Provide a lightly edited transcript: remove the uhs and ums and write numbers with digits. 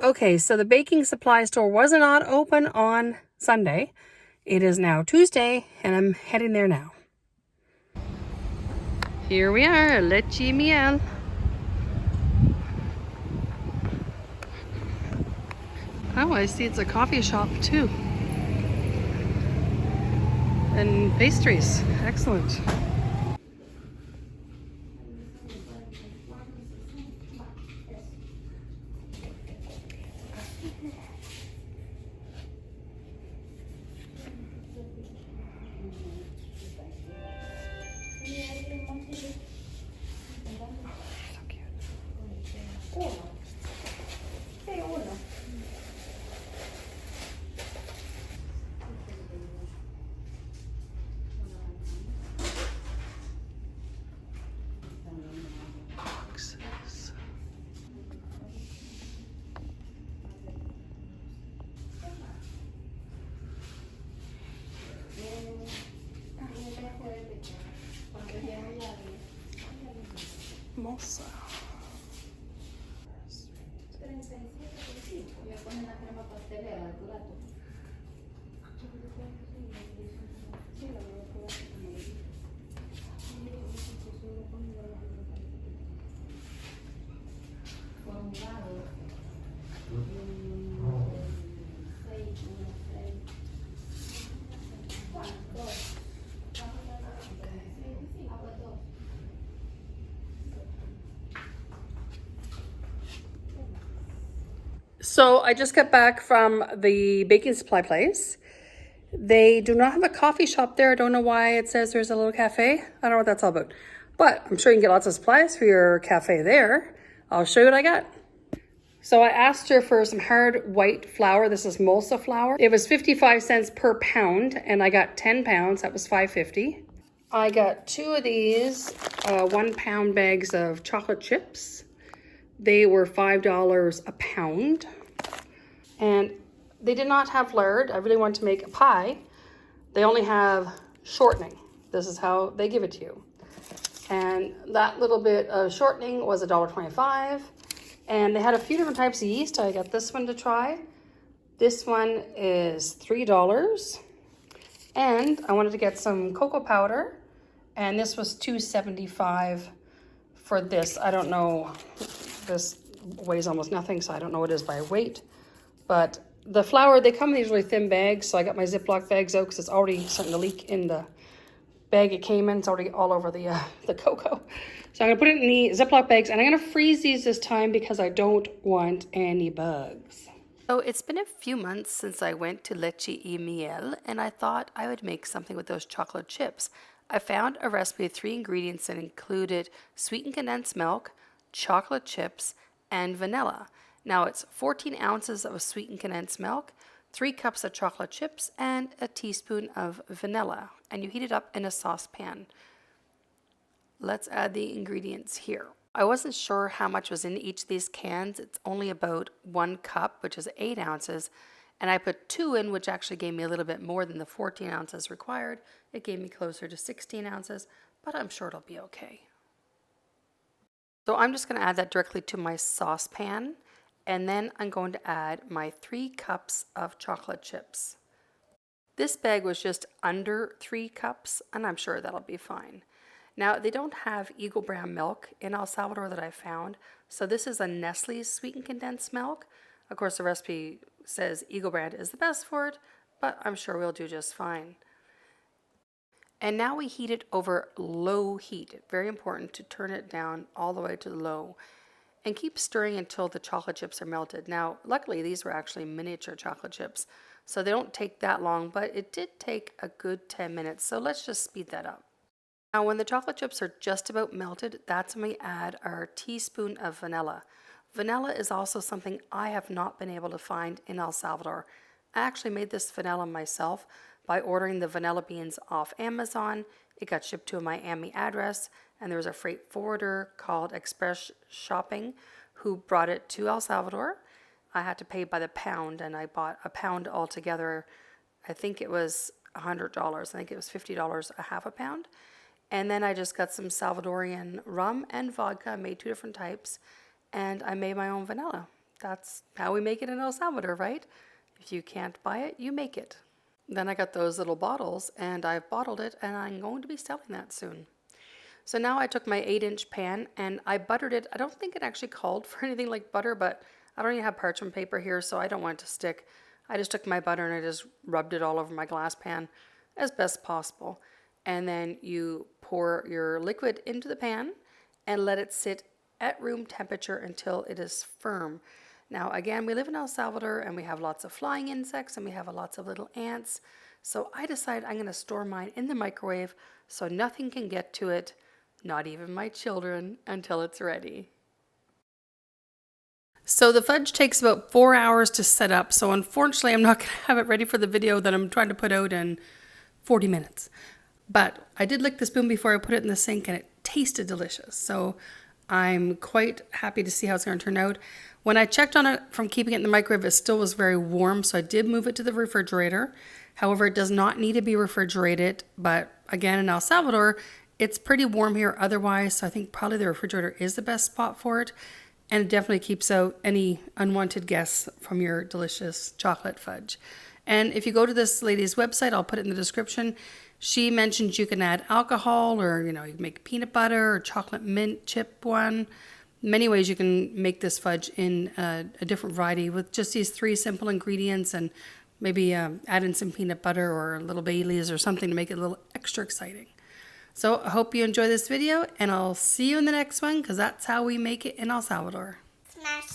Okay, so the baking supply store was not open on Sunday. It is now Tuesday, and I'm heading there now. Here we are, Leche Miel. Oh, I see it's a coffee shop too. And pastries, excellent. Mosa. So I just got back from the baking supply place. They do not have a coffee shop there. I don't know why it says there's a little cafe. I don't know what that's all about. But I'm sure you can get lots of supplies for your cafe there. I'll show you what I got. So I asked her for some hard white flour. This is Molsa flour. It was 55 cents per pound, and I got 10 pounds. That was $5.50. I got 2 of these 1 pound bags of chocolate chips. They were $5 a pound. And they did not have lard. I really wanted to make a pie. They only have shortening. This is how they give it to you. And that little bit of shortening was $1.25. And they had a few different types of yeast. I got this one to try. This one is $3. And I wanted to get some cocoa powder. And this was $2.75 for this. I don't know. This weighs almost nothing, so I don't know what it is by weight. But the flour, they come in these really thin bags, so I got my Ziploc bags out because it's already starting to leak in the bag it came in. It's already all over the cocoa. So I'm going to put it in the Ziploc bags, and I'm going to freeze these this time because I don't want any bugs. So it's been a few months since I went to Leche y Miel, and I thought I would make something with those chocolate chips. I found a recipe with 3 ingredients that included sweetened condensed milk, chocolate chips, and vanilla. Now it's 14 ounces of sweetened condensed milk, 3 cups of chocolate chips, and a teaspoon of vanilla. And you heat it up in a saucepan. Let's add the ingredients here. I wasn't sure how much was in each of these cans. It's only about 1 cup, which is 8 ounces. And I put 2 in, which actually gave me a little bit more than the 14 ounces required. It gave me closer to 16 ounces, but I'm sure it'll be okay. So I'm just going to add that directly to my saucepan. And then I'm going to add my 3 cups of chocolate chips. This bag was just under 3 cups, and I'm sure that'll be fine. Now, they don't have Eagle brand milk in El Salvador that I found, so this is a Nestle sweetened condensed milk. Of course, the recipe says Eagle brand is the best for it, but I'm sure we'll do just fine. And now we heat it over low heat. Very important to turn it down all the way to low. And keep stirring until the chocolate chips are melted. Now, luckily, these were actually miniature chocolate chips, so they don't take that long, but it did take a good 10 minutes, so let's just speed that up. Now, when the chocolate chips are just about melted, that's when we add our teaspoon of vanilla. Vanilla is also something I have not been able to find in El Salvador. I actually made this vanilla myself by ordering the vanilla beans off Amazon. It got shipped to a Miami address, and there was a freight forwarder called Express Shopping who brought it to El Salvador. I had to pay by the pound, and I bought a pound altogether. I think it was $100. I think it was $50 a half a pound. And then I just got some Salvadorian rum and vodka. I made 2 different types, and I made my own vanilla. That's how we make it in El Salvador, right? If you can't buy it, you make it. Then I got those little bottles and I've bottled it and I'm going to be selling that soon. So now I took my 8-inch pan and I buttered it. I don't think it actually called for anything like butter, but I don't even have parchment paper here, so I don't want it to stick. I just took my butter and I just rubbed it all over my glass pan as best possible. And then you pour your liquid into the pan and let it sit at room temperature until it is firm. Now, again, we live in El Salvador and we have lots of flying insects and we have lots of little ants. So I decided I'm going to store mine in the microwave so nothing can get to it, not even my children, until it's ready. So the fudge takes about 4 hours to set up. So unfortunately, I'm not going to have it ready for the video that I'm trying to put out in 40 minutes. But I did lick the spoon before I put it in the sink and it tasted delicious. So I'm quite happy to see how it's going to turn out. When I checked on it from keeping it in the microwave, it still was very warm, so I did move it to the refrigerator. However, it does not need to be refrigerated, but again, in El Salvador, it's pretty warm here otherwise, so I think probably the refrigerator is the best spot for it, and it definitely keeps out any unwanted guests from your delicious chocolate fudge. And if you go to this lady's website, I'll put it in the description, she mentioned you can add alcohol or, you can make peanut butter or chocolate mint chip one. Many ways you can make this fudge in a different variety with just these 3 simple ingredients and maybe add in some peanut butter or a little Baileys or something to make it a little extra exciting. So I hope you enjoy this video and I'll see you in the next one because that's how we make it in El Salvador. Smash